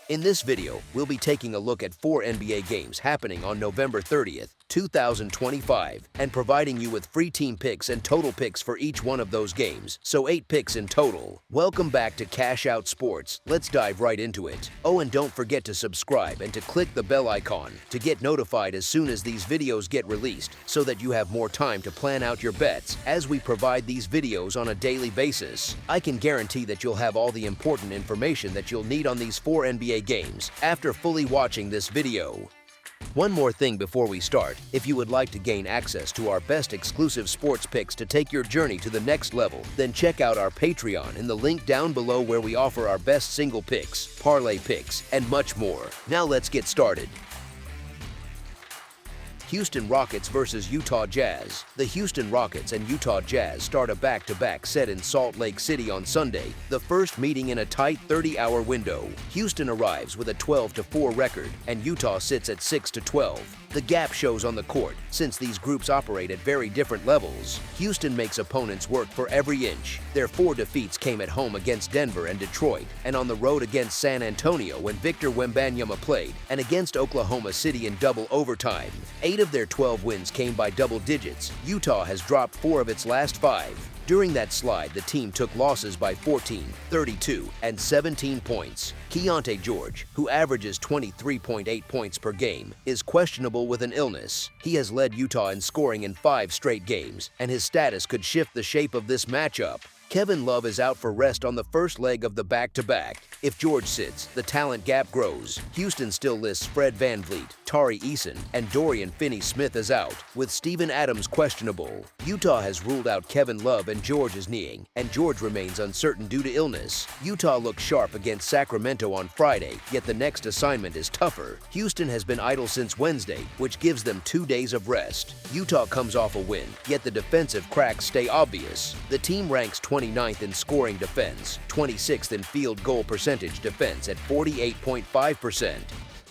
In this video, we'll be taking a look at 4 NBA games happening on November 30th, 2025, and providing you with free team picks and total picks for each one of those games, so 8 picks in total. Welcome back to Cash Out Sports. Let's dive right into it. Oh, and don't forget to subscribe and to click the bell icon to get notified as soon as these videos get released, so that you have more time to plan out your bets as we provide these videos on a daily basis. I can guarantee that you'll have all the important information that you'll need on these 4 NBA games after fully watching this video. One more thing before we start, if you would like to gain access to our best exclusive sports picks to take your journey to the next level, then check out our Patreon in the link down below where we offer our best single picks, parlay picks, and much more. Now let's get started. Houston Rockets versus Utah Jazz. The Houston Rockets and Utah Jazz start a back-to-back set in Salt Lake City on Sunday, the first meeting in a tight 30-hour window. Houston arrives with a 12-4 record, and Utah sits at 6-12. The gap shows on the court, since these groups operate at very different levels. Houston makes opponents work for every inch. Their 4 defeats came at home against Denver and Detroit, and on the road against San Antonio when Victor Wembanyama played, and against Oklahoma City in double overtime. 8 of their 12 wins came by double digits. Utah has dropped 4 of its last 5. During that slide, the team took losses by 14, 32, and 17 points. Keyonte George, who averages 23.8 points per game, is questionable with an illness. He has led Utah in scoring in 5 straight games, and his status could shift the shape of this matchup. Kevin Love is out for rest on the first leg of the back-to-back. If George sits, the talent gap grows. Houston still lists Fred VanVleet, Tari Eason, and Dorian Finney-Smith as out, with Steven Adams questionable. Utah has ruled out Kevin Love and George is kneeing, and George remains uncertain due to illness. Utah looks sharp against Sacramento on Friday, yet the next assignment is tougher. Houston has been idle since Wednesday, which gives them 2 days of rest. Utah comes off a win, yet the defensive cracks stay obvious. The team ranks 29th in scoring defense, 26th in field goal percentage defense at 48.5%,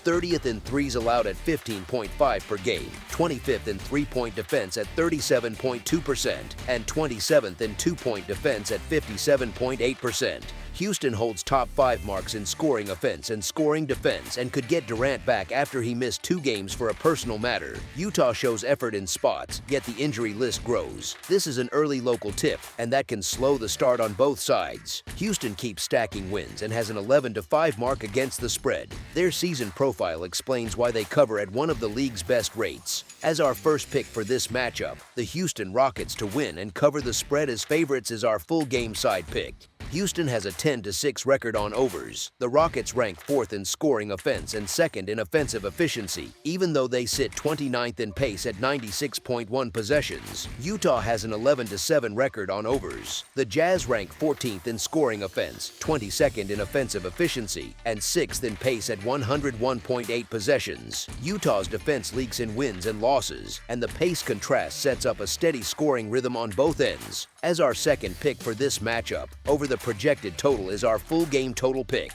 30th in threes allowed at 15.5 per game, 25th in three-point defense at 37.2%, and 27th in two-point defense at 57.8%. Houston holds top 5 marks in scoring offense and scoring defense and could get Durant back after he missed 2 games for a personal matter. Utah shows effort in spots, yet the injury list grows. This is an early local tip, and that can slow the start on both sides. Houston keeps stacking wins and has an 11-5 mark against the spread. Their season profile explains why they cover at one of the league's best rates. As our first pick for this matchup, the Houston Rockets to win and cover the spread as favorites is our full game side pick. Houston has a 10-6 record on overs. The Rockets rank 4th in scoring offense and 2nd in offensive efficiency, even though they sit 29th in pace at 96.1 possessions. Utah has an 11-7 record on overs. The Jazz rank 14th in scoring offense, 22nd in offensive efficiency, and 6th in pace at 101.8 possessions. Utah's defense leaks in wins and losses, and the pace contrast sets up a steady scoring rhythm on both ends. As our second pick for this matchup, over the projected total is our full game total pick.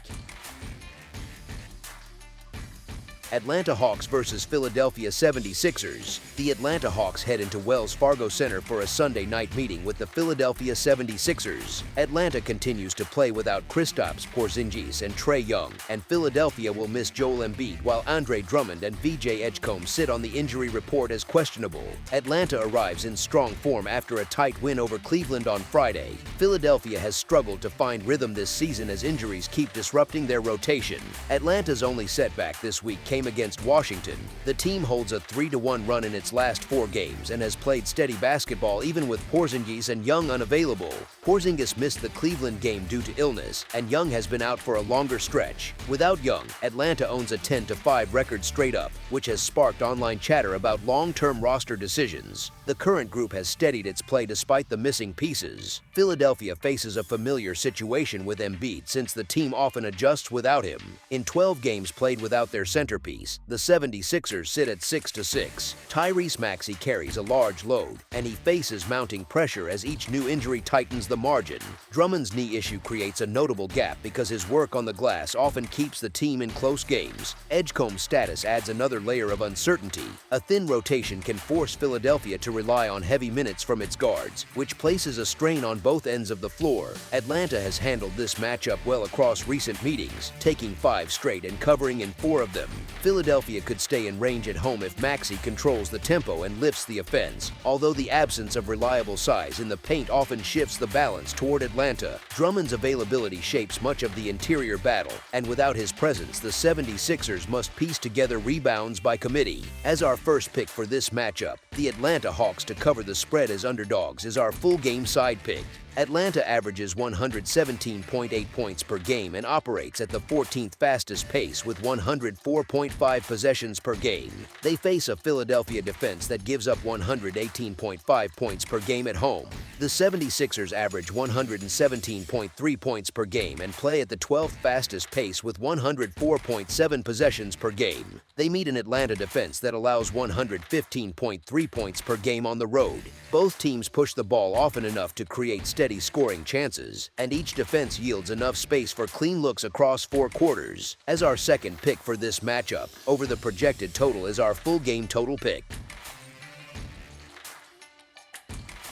Atlanta Hawks versus Philadelphia 76ers. The Atlanta Hawks head into Wells Fargo Center for a Sunday night meeting with the Philadelphia 76ers. Atlanta continues to play without Kristaps Porzingis and Trae Young, and Philadelphia will miss Joel Embiid while Andre Drummond and VJ Edgecombe sit on the injury report as questionable. Atlanta arrives in strong form after a tight win over Cleveland on Friday. Philadelphia has struggled to find rhythm this season as injuries keep disrupting their rotation. Atlanta's only setback this week came against Washington. The team holds a 3-1 run in its last 4 games and has played steady basketball even with Porzingis and Young unavailable. Porzingis missed the Cleveland game due to illness, and Young has been out for a longer stretch. Without Young, Atlanta owns a 10-5 record straight up, which has sparked online chatter about long-term roster decisions. The current group has steadied its play despite the missing pieces. Philadelphia faces a familiar situation with Embiid since the team often adjusts without him. In 12 games played without their centerpiece, the 76ers sit at 6-6. Tyrese Maxey carries a large load, and he faces mounting pressure as each new injury tightens the margin. Drummond's knee issue creates a notable gap because his work on the glass often keeps the team in close games. Edgecombe's status adds another layer of uncertainty. A thin rotation can force Philadelphia to rely on heavy minutes from its guards, which places a strain on both ends of the floor. Atlanta has handled this matchup well across recent meetings, taking 5 straight and covering in 4 of them. Philadelphia could stay in range at home if Maxey controls the tempo and lifts the offense, although the absence of reliable size in the paint often shifts the balance toward Atlanta. Drummond's availability shapes much of the interior battle, and without his presence, the 76ers must piece together rebounds by committee. As our first pick for this matchup, the Atlanta Hawks to cover the spread as underdogs is our full game side pick. Atlanta averages 117.8 points per game and operates at the 14th fastest pace with 104.5 possessions per game. They face a Philadelphia defense that gives up 118.5 points per game at home. The 76ers average 117.3 points per game and play at the 12th fastest pace with 104.7 possessions per game. They meet an Atlanta defense that allows 115.3 points per game on the road. Both teams push the ball often enough to create steady scoring chances, and each defense yields enough space for clean looks across 4 quarters. As our second pick for this matchup, over the projected total is our full game total pick.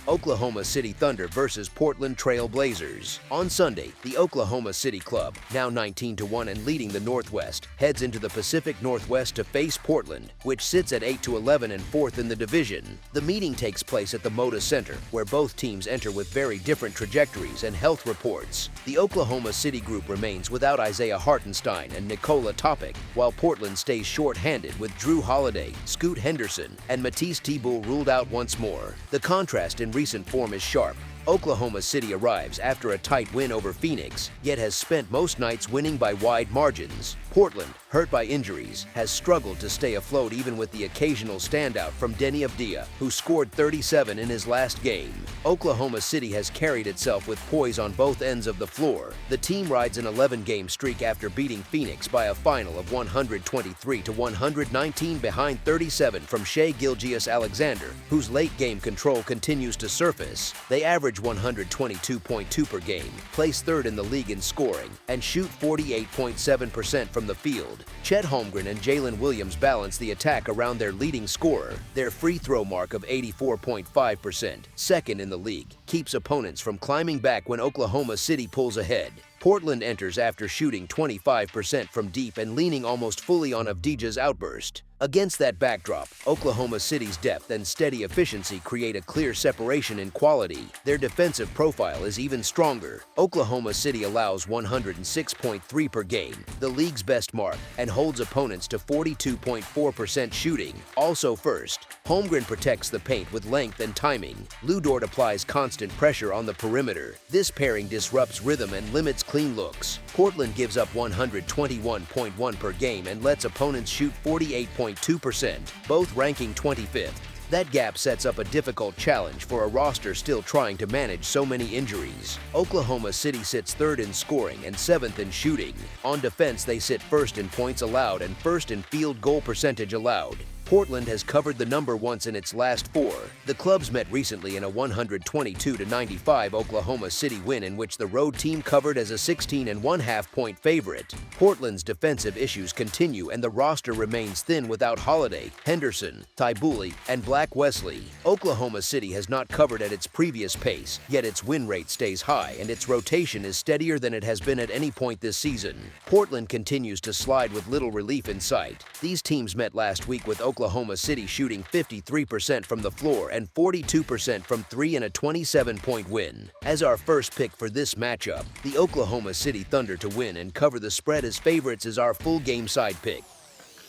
Oklahoma City Thunder versus Portland Trail Blazers. On Sunday, the Oklahoma City club, now 19-1 and leading the Northwest, heads into the Pacific Northwest to face Portland, which sits at 8-11 and 4th in the division. The meeting takes place at the Moda Center, where both teams enter with very different trajectories and health reports. The Oklahoma City group remains without Isaiah Hartenstein and Nikola Topic, while Portland stays short-handed with Drew Holiday, Scoot Henderson, and Matisse Thybulle ruled out once more. The contrast in recent form is sharp. Oklahoma City arrives after a tight win over Phoenix, yet has spent most nights winning by wide margins. Portland, hurt by injuries, has struggled to stay afloat even with the occasional standout from Deni Avdija, who scored 37 in his last game. Oklahoma City has carried itself with poise on both ends of the floor. The team rides an 11-game streak after beating Phoenix by a final of 123-119 behind 37 from Shai Gilgeous-Alexander, whose late-game control continues to surface. They average 122.2 per game, place 3rd in the league in scoring, and shoot 48.7% from the field. Chet Holmgren and Jalen Williams balance the attack around their leading scorer. Their free throw mark of 84.5%, second in the league, keeps opponents from climbing back when Oklahoma City pulls ahead. Portland enters after shooting 25% from deep and leaning almost fully on Avdija's outburst. Against that backdrop, Oklahoma City's depth and steady efficiency create a clear separation in quality. Their defensive profile is even stronger. Oklahoma City allows 106.3 per game, the league's best mark, and holds opponents to 42.4% shooting, also first. Holmgren protects the paint with length and timing. Lu Dort applies constant pressure on the perimeter. This pairing disrupts rhythm and limits clean looks. Portland gives up 121.1 per game and lets opponents shoot 48.2%, both ranking 25th. That gap sets up a difficult challenge for a roster still trying to manage so many injuries. Oklahoma City sits 3rd in scoring and 7th in shooting. On defense, they sit 1st in points allowed and 1st in field goal percentage allowed. Portland has covered the number once in its last 4. The clubs met recently in a 122-95 Oklahoma City win in which the road team covered as a 16.5 point favorite. Portland's defensive issues continue and the roster remains thin without Holiday, Henderson, Thybulle, and Black Wesley. Oklahoma City has not covered at its previous pace, yet its win rate stays high and its rotation is steadier than it has been at any point this season. Portland continues to slide with little relief in sight. These teams met last week with Oklahoma City shooting 53% from the floor and 42% from 3 in a 27-point win. As our first pick for this matchup, the Oklahoma City Thunder to win and cover the spread as favorites is our full game side pick.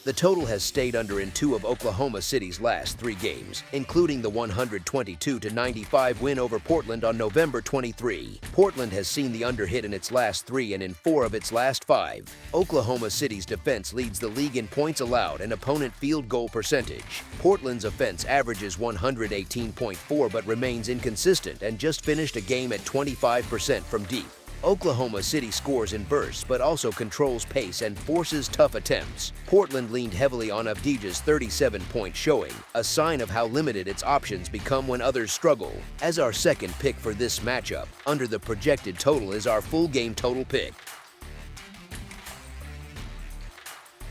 The total has stayed under in 2 of Oklahoma City's last 3 games, including the 122-95 win over Portland on November 23. Portland has seen the under hit in its last 3 and in 4 of its last 5. Oklahoma City's defense leads the league in points allowed and opponent field goal percentage. Portland's offense averages 118.4 but remains inconsistent and just finished a game at 25% from deep. Oklahoma City scores in bursts but also controls pace and forces tough attempts. Portland leaned heavily on Avdija's 37-point showing, a sign of how limited its options become when others struggle. As our second pick for this matchup, under the projected total is our full game total pick.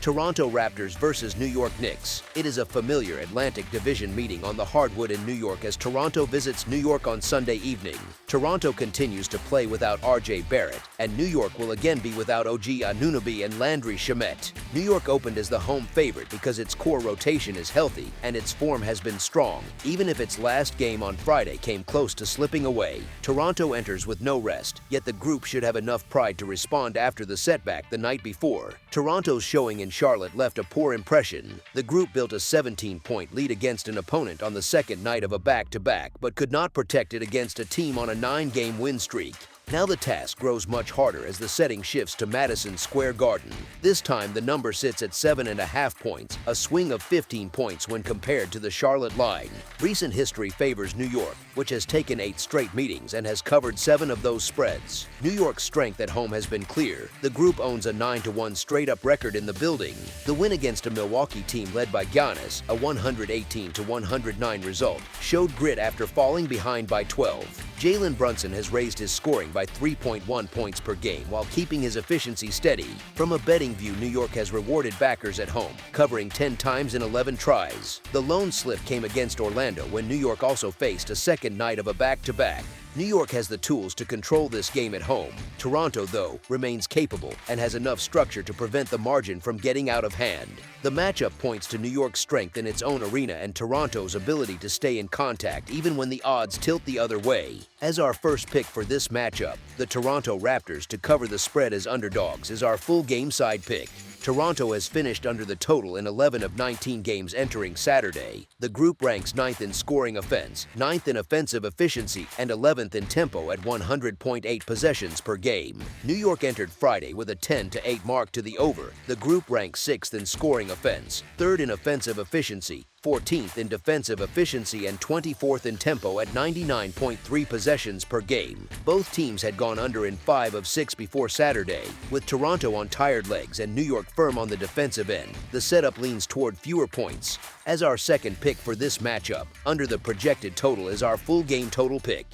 Toronto Raptors versus New York Knicks. It is a familiar Atlantic Division meeting on the hardwood in New York as Toronto visits New York on Sunday evening. Toronto continues to play without R.J. Barrett, and New York will again be without OG Anunoby and Landry Shamet. New York opened as the home favorite because its core rotation is healthy and its form has been strong, even if its last game on Friday came close to slipping away. Toronto enters with no rest, yet the group should have enough pride to respond after the setback the night before. Toronto's showing in Charlotte left a poor impression. The group built a 17-point lead against an opponent on the second night of a back-to-back, but could not protect it against a team on a 9-game win streak. Now the task grows much harder as the setting shifts to Madison Square Garden. This time the number sits at 7.5 points, a swing of 15 points when compared to the Charlotte line. Recent history favors New York, which has taken 8 straight meetings and has covered 7 of those spreads. New York's strength at home has been clear. The group owns a 9-1 straight-up record in the building. The win against a Milwaukee team led by Giannis, a 118-109 result, showed grit after falling behind by 12. Jalen Brunson has raised his scoring by 3.1 points per game while keeping his efficiency steady. From a betting view, New York has rewarded backers at home, covering 10 times in 11 tries. The lone slip came against Orlando when New York also faced a second night of a back-to-back. New York has the tools to control this game at home. Toronto, though, remains capable and has enough structure to prevent the margin from getting out of hand. The matchup points to New York's strength in its own arena and Toronto's ability to stay in contact even when the odds tilt the other way. As our first pick for this matchup, the Toronto Raptors to cover the spread as underdogs is our full game side pick. Toronto has finished under the total in 11 of 19 games entering Saturday. The group ranks 9th in scoring offense, 9th in offensive efficiency, and 11th in tempo at 100.8 possessions per game. New York entered Friday with a 10-8 mark to the over. The group ranks 6th in scoring offense, 3rd in offensive efficiency, 14th in defensive efficiency, and 24th in tempo at 99.3 possessions per game. Both teams had gone under in 5 of 6 before Saturday. With Toronto on tired legs and New York firm on the defensive end, the setup leans toward fewer points. As our second pick for this matchup, under the projected total is our full game total pick.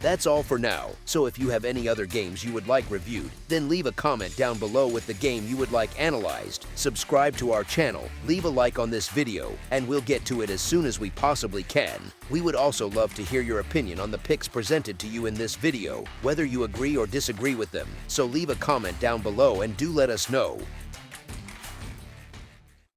That's all for now, so if you have any other games you would like reviewed, then leave a comment down below with the game you would like analyzed, subscribe to our channel, leave a like on this video, and we'll get to it as soon as we possibly can. We would also love to hear your opinion on the picks presented to you in this video, whether you agree or disagree with them, so leave a comment down below and do let us know.